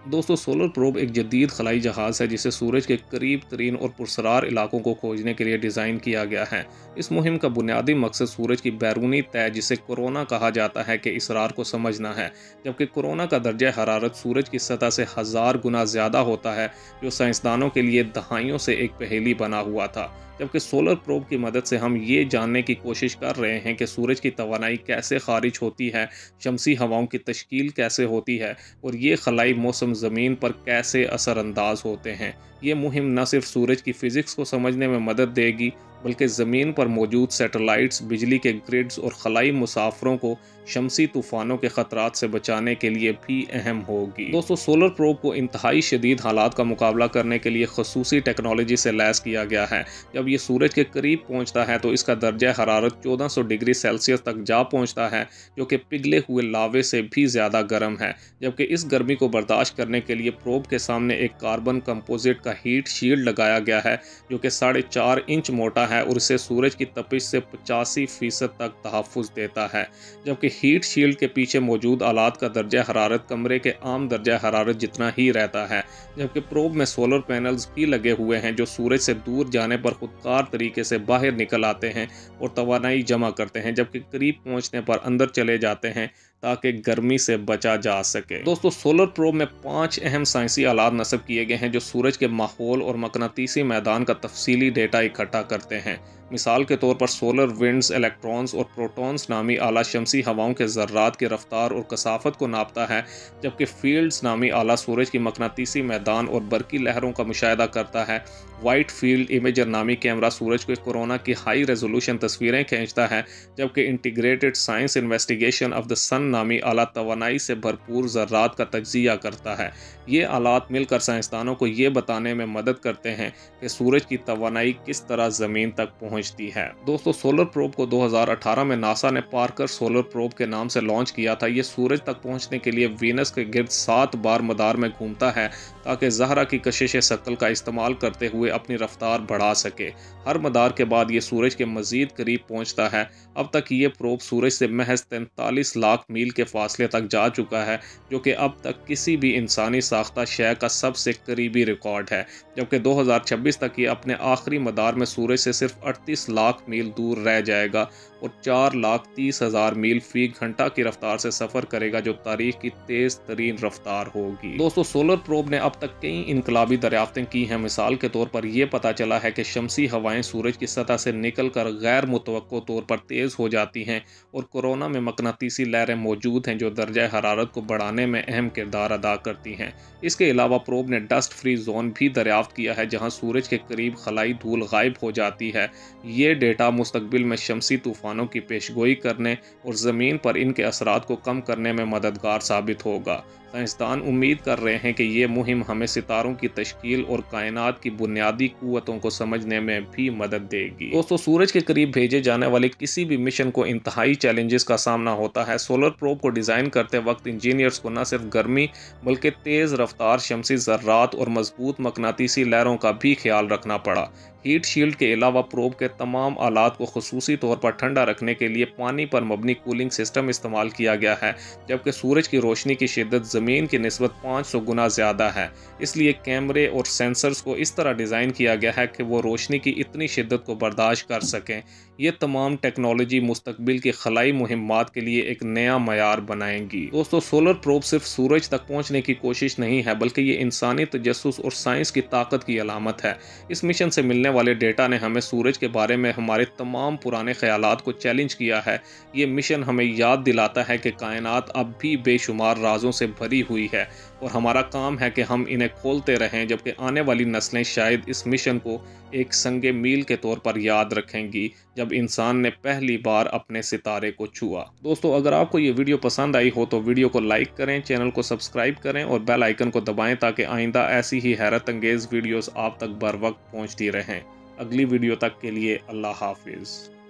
दोस्तों, solar probe एक जदीद खलाई जहाज़ है जिसे सूरज के करीब तरीन और पुरस्रार इलाकों को खोजने के लिए डिज़ाइन किया गया है। इस मुहिम का बुनियादी मकसद सूरज की बैरूनी तय, जिसे कोरोना कहा जाता है, के इसरार को समझना है। जबकि कोरोना का दर्जा हरारत सूरज की सतह से 1000 गुना ज़्यादा होता है, जो साइंसदानों के लिए दहाइयों से एक पहेली बना हुआ था। जबकि सोलर प्रोब की मदद से हम ये जानने की कोशिश कर रहे हैं कि सूरज की तवानाई कैसे खारिज होती है, शमसी हवाओं की तश्कील कैसे होती है और ये खलाई मौसम ज़मीन पर कैसे असरअंदाज होते हैं। ये मुहिम न सिर्फ सूरज की फ़िज़िक्स को समझने में मदद देगी, बल्कि ज़मीन पर मौजूद सैटेलाइट्स, बिजली के ग्रिड्स और खलाई मुसाफरों को शमसी तूफ़ानों के ख़तरात से बचाने के लिए भी अहम होगी। दोस्तों, सोलर प्रोब को इंतहाई शदीद हालात का मुकाबला करने के लिए खसूसी टेक्नोलॉजी से लैस किया गया है। जब ये सूरज के करीब पहुँचता है तो इसका दर्जा हरारत 1400 डिग्री सेल्सियस तक जा पहुँचता है, जो कि पिघले हुए लावे से भी ज़्यादा गर्म है। जबकि इस गर्मी को बर्दाश्त करने के लिए प्रोब के सामने एक कार्बन कंपोजिट का हीट शील्ड लगाया गया है, जो कि 4.5 इंच मोटा है और इसे सूरज की तपिश से 85% तक तहफ़्फ़ुज़ देता है। जबकि हीट शील्ड के पीछे मौजूद आलात का दर्जा हरारत कमरे के आम दर्जा हरारत जितना ही रहता है। जबकि प्रोब में सोलर पैनल्स भी लगे हुए हैं, जो सूरज से दूर जाने पर खुदकार तरीके से बाहर निकल आते हैं और तवानाई जमा करते हैं, जबकि करीब पहुंचने पर अंदर चले जाते हैं ताकि गर्मी से बचा जा सके। दोस्तों, सोलर प्रोब में 5 अहम साइंसी आलात नस्ब किए गए हैं जो सूरज के माहौल और मकनातीसी मैदान का तफसीली डेटा इकट्ठा करते हैं। मिसाल के तौर पर सोलर विंड्स इलेक्ट्रॉन्स और प्रोटॉन्स नामी आला शमसी हवाओं के ज़र्रात की रफ्तार और कसाफत को नापता है, जबकि फील्ड्स नामी आला सूरज की मकनातीसी मैदान और बरकी लहरों का मुशाहिदा करता है। वाइट फील्ड इमेजर नामी कैमरा सूरज के कोरोना की हाई रेजोल्यूशन तस्वीरें खींचता है, जबकि integrated science investigation of the sun नामी आला तवानाई से भरपूर ज़र्रात का तज्जिया करता है। ये आलात मिलकर साइंसदानों को ये बताने में मदद करते हैं कि सूरज की तवानाई किस तरह ज़मीन तक पहुंचती है। दोस्तों, सोलर प्रोब को 2018 में नासा ने पार्कर सोलर प्रोब के नाम से लॉन्च किया था। ये सूरज तक पहुंचने के लिए वीनस के गिर्द 7 बार मदार में घूमता है ताकि ज़हरा की कशिश शक्ल का इस्तेमाल करते हुए अपनी रफ्तार बढ़ा सके। हर मदार के बाद ये सूरज के मज़ीद करीब पहुंचता है। अब तक ये प्रोब सूरज से महज 43 लाख मील के फासले तक जा चुका है, जो कि अब तक किसी भी इंसानी साख्ता शय का सबसे करीबी रिकॉर्ड है। जबकि 2026 तक ये अपने आखिरी मदार में सूरज से सिर्फ 38 लाख मील दूर रह जाएगा और 4,30,000 मील फी घंटा की रफ्तार से सफ़र करेगा, जो तारीख की तेज़ तरीन रफ्तार होगी। दोस्तों, सोलर प्रोब ने अब तक कई इनकलाबी दरियाफ्तें की हैं। मिसाल के तौर पर यह पता चला है कि शमसी हवाएं सूरज की सतह से निकल कर गैर मुतवक्को तौर पर तेज़ हो जाती हैं और कोरोना में मकनातीसी लहरें मौजूद हैं जो दर्जा हरारत को बढ़ाने में अहम किरदार अदा करती हैं। इसके अलावा प्रोब ने डस्ट फ्री जोन भी दरियाफ्त किया है, जहाँ सूरज के करीब खलाई धूल गायब हो जाती है। ये डेटा मुस्तकबिल में शमसी तूफ़ानों की पेशगोई करने और ज़मीन पर इनके असरात को कम करने में मददगार साबित होगा। साइंसदान उम्मीद कर रहे हैं कि ये मुहिम हमें सितारों की तश्कील और कायनात की बुनियादी क़ुव्वतों को समझने में भी मदद देगी। दोस्तों, सूरज के करीब भेजे जाने वाले किसी भी मिशन को इंतहाई चैलेंजेस का सामना होता है। सोलर प्रोब को डिज़ाइन करते वक्त इंजीनियर्स को न सिर्फ गर्मी बल्कि तेज़ रफ्तार शमसी ज़र्रात और मजबूत मकनातीसी लहरों का भी ख्याल रखना पड़ा। हीट शील्ड के अलावा प्रोब के तमाम आलात को खुसूसी तौर पर ठंडा रखने के लिए पानी पर मबनी कूलिंग सिस्टम इस्तेमाल किया गया है, जबकि सूरज की रोशनी की शिद्दत ज़मीन की निस्बत 500 गुना ज़्यादा है। इसलिए कैमरे और सेंसर्स को इस तरह डिज़ाइन किया गया है कि वो रोशनी की इतनी शिद्दत को बर्दाश्त कर सकें। ये तमाम टेक्नोलॉजी मुस्तकबिल की खलाई मुहिम्मात के लिए एक नया मयार बनाएंगी। दोस्तों, सोलर प्रोब सिर्फ सूरज तक पहुँचने की कोशिश नहीं है, बल्कि ये इंसानी तजस्सुस और साइंस की ताकत की अलामत है। इस मिशन से मिलने वाले डेटा ने हमें सूरज के बारे में हमारे तमाम पुराने ख्यालात को चैलेंज किया है। ये मिशन हमें याद दिलाता है कि कायनात अब भी बेशुमार राजों से भरी हुई है और हमारा काम है कि हम इन्हें खोलते रहें, जबकि आने वाली नस्लें शायद इस मिशन को एक संगे मील के तौर पर याद रखेंगी जब इंसान ने पहली बार अपने सितारे को छुआ। दोस्तों, अगर आपको ये वीडियो पसंद आई हो तो वीडियो को लाइक करें, चैनल को सब्सक्राइब करें और बेल आइकन को दबाएं ताकि आइंदा ऐसी ही हैरत अंगेज़ वीडियोस आप तक बर वक्त पहुँचती रहें। अगली वीडियो तक के लिए अल्लाह हाफिज़।